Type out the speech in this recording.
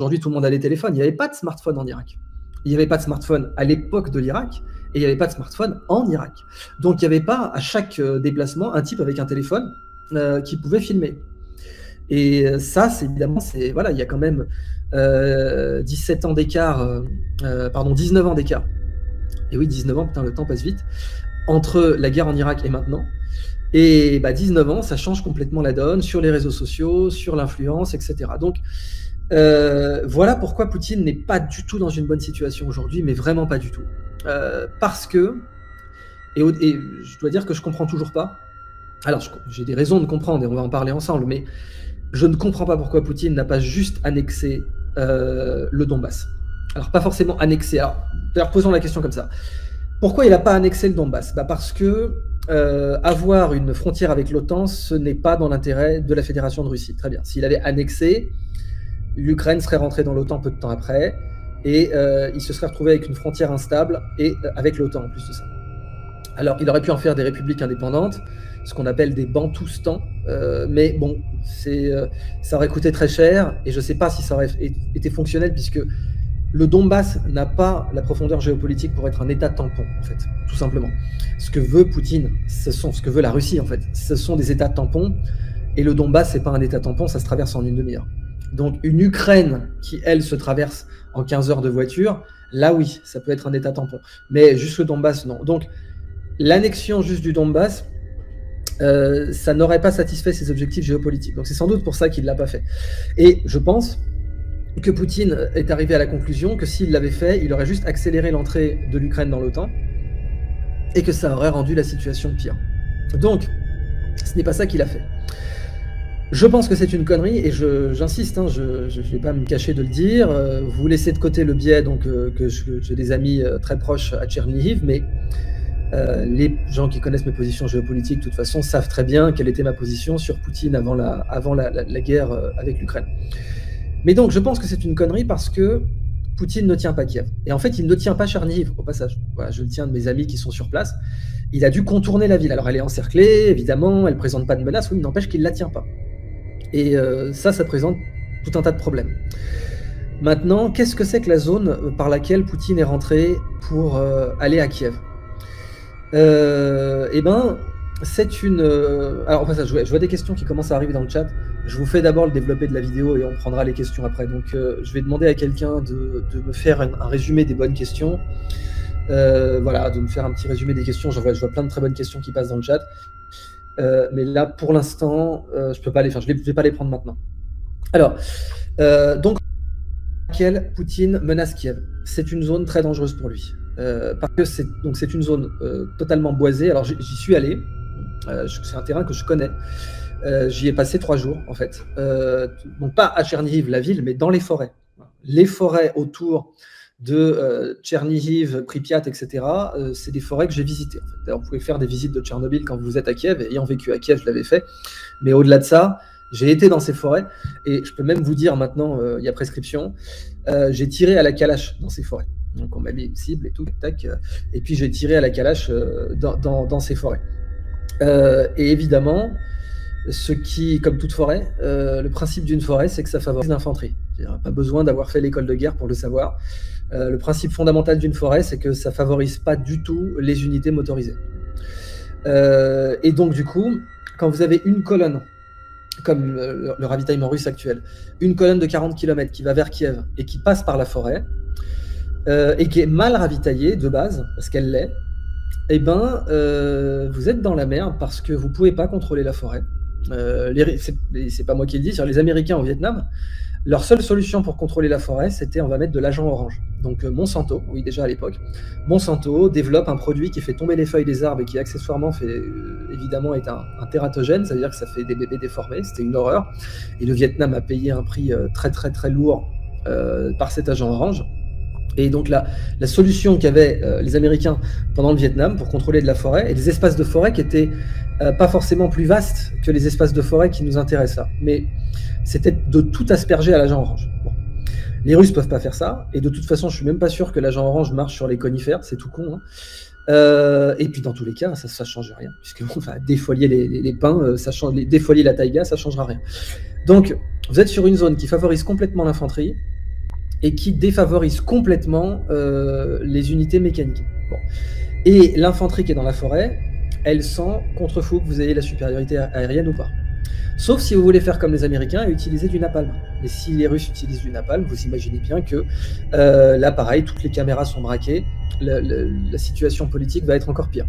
Aujourd'hui, tout le monde a les téléphones. Il n'y avait pas de smartphone en Irak. Il n'y avait pas de smartphone à l'époque de l'Irak et il n'y avait pas de smartphone en Irak. Donc, il n'y avait pas à chaque déplacement un type avec un téléphone qui pouvait filmer. Et ça, c'est évidemment, voilà, il y a quand même 17 ans d'écart, pardon, 19 ans d'écart. Et oui, 19 ans, putain, le temps passe vite, entre la guerre en Irak et maintenant. Et 19 ans, ça change complètement la donne sur les réseaux sociaux, sur l'influence, etc. Donc, voilà pourquoi Poutine n'est pas du tout dans une bonne situation aujourd'hui, mais vraiment pas du tout. Parce que, et je dois dire que je comprends toujours pas, alors j'ai des raisons de comprendre et on va en parler ensemble, mais je ne comprends pas pourquoi Poutine n'a pas juste annexé le Donbass. Alors pas forcément annexé, alors posons la question comme ça. Pourquoi il n'a pas annexé le Donbass? Parce que avoir une frontière avec l'OTAN, ce n'est pas dans l'intérêt de la Fédération de Russie. Très bien. S'il avait annexé, l'Ukraine serait rentrée dans l'OTAN peu de temps après, et il se serait retrouvé avec une frontière instable, et avec l'OTAN en plus de ça. Alors, il aurait pu en faire des républiques indépendantes, ce qu'on appelle des bantoustans, mais bon, ça aurait coûté très cher, et je ne sais pas si ça aurait été fonctionnel, puisque le Donbass n'a pas la profondeur géopolitique pour être un État tampon, en fait, tout simplement. Ce que veut Poutine, ce que veut la Russie, en fait, ce sont des États tampons, et le Donbass, c'est pas un État tampon, ça se traverse en une demi-heure. Donc une Ukraine qui, elle, se traverse en 15 heures de voiture, là oui, ça peut être un État tampon. Mais juste le Donbass, non. Donc l'annexion juste du Donbass, ça n'aurait pas satisfait ses objectifs géopolitiques. Donc c'est sans doute pour ça qu'il ne l'a pas fait. Et je pense que Poutine est arrivé à la conclusion que s'il l'avait fait, il aurait juste accéléré l'entrée de l'Ukraine dans l'OTAN et que ça aurait rendu la situation pire. Donc, ce n'est pas ça qu'il a fait. Je pense que c'est une connerie et j'insiste, hein, je ne vais pas me cacher de le dire. Vous laissez de côté le biais donc, que j'ai des amis très proches à Tchernihiv, mais les gens qui connaissent mes positions géopolitiques, de toute façon, savent très bien quelle était ma position sur Poutine avant la guerre avec l'Ukraine. Mais donc, je pense que c'est une connerie parce que Poutine ne tient pas Kiev. Et en fait, il ne tient pas Tchernihiv, au passage. Voilà, je le tiens de mes amis qui sont sur place. Il a dû contourner la ville. Alors, elle est encerclée, évidemment, elle ne présente pas de menace, oui, mais n'empêche qu'il ne la tient pas. Et ça présente tout un tas de problèmes. Maintenant, qu'est-ce que c'est que la zone par laquelle Poutine est rentré pour aller à Kiev? Eh ben, c'est une... Alors, enfin, je vois des questions qui commencent à arriver dans le chat. Je vous fais d'abord le développé de la vidéo et on prendra les questions après. Donc, je vais demander à quelqu'un de me faire un résumé des bonnes questions. Voilà, de me faire un petit résumé des questions. Je vois plein de très bonnes questions qui passent dans le chat. Mais là, pour l'instant, je peux pas les faire. Je vais pas les prendre maintenant. Alors, donc, laquelle Poutine menace Kiev. C'est une zone très dangereuse pour lui. Parce que c'est une zone totalement boisée. Alors, j'y suis allé. C'est un terrain que je connais. J'y ai passé 3 jours, en fait. Donc, pas à Tchernihiv, la ville, mais dans les forêts. Les forêts autour de Tchernihiv, Pripyat, etc. C'est des forêts que j'ai visitées. En fait. D'ailleurs, vous pouvez faire des visites de Tchernobyl quand vous êtes à Kiev. Et ayant vécu à Kiev, je l'avais fait. Mais au-delà de ça, j'ai été dans ces forêts. Et je peux même vous dire maintenant, il y a prescription, j'ai tiré à la calache dans ces forêts. Donc on m'a mis une cible et tout, tac. Et puis j'ai tiré à la calache dans ces forêts. Et évidemment, ce qui, comme toute forêt, le principe d'une forêt, c'est que ça favorise l'infanterie. Pas besoin d'avoir fait l'école de guerre pour le savoir. Le principe fondamental d'une forêt, c'est que ça favorise pas du tout les unités motorisées. Et donc du coup, quand vous avez une colonne, comme le ravitaillement russe actuel, une colonne de 40 km qui va vers Kiev et qui passe par la forêt, et qui est mal ravitaillée de base, parce qu'elle l'est, eh ben, vous êtes dans la merde parce que vous ne pouvez pas contrôler la forêt. C'est pas moi qui le dis, sur les Américains au Vietnam, leur seule solution pour contrôler la forêt, c'était on va mettre de l'agent orange. Donc Monsanto, oui déjà à l'époque, Monsanto développe un produit qui fait tomber les feuilles des arbres et qui accessoirement évidemment est un tératogène, c'est-à-dire que ça fait des bébés déformés, c'était une horreur. Et le Vietnam a payé un prix très très très lourd par cet agent orange. Et donc la solution qu'avaient les Américains pendant le Vietnam pour contrôler de la forêt, et des espaces de forêt qui étaient pas forcément plus vastes que les espaces de forêt qui nous intéressent là, mais c'était de tout asperger à l'agent orange. Bon. Les Russes peuvent pas faire ça, et de toute façon je suis même pas sûr que l'agent orange marche sur les conifères, c'est tout con. Hein. Et puis dans tous les cas, ça change rien, puisque enfin, défolier les pins, défolier la taïga, ça changera rien. Donc vous êtes sur une zone qui favorise complètement l'infanterie, et qui défavorise complètement les unités mécaniques. Bon. Et l'infanterie qui est dans la forêt, elle sent contre fou que vous ayez la supériorité aérienne ou pas. Sauf si vous voulez faire comme les Américains et utiliser du napalm. Et si les Russes utilisent du napalm, vous imaginez bien que là, pareil, toutes les caméras sont braquées, la situation politique va être encore pire.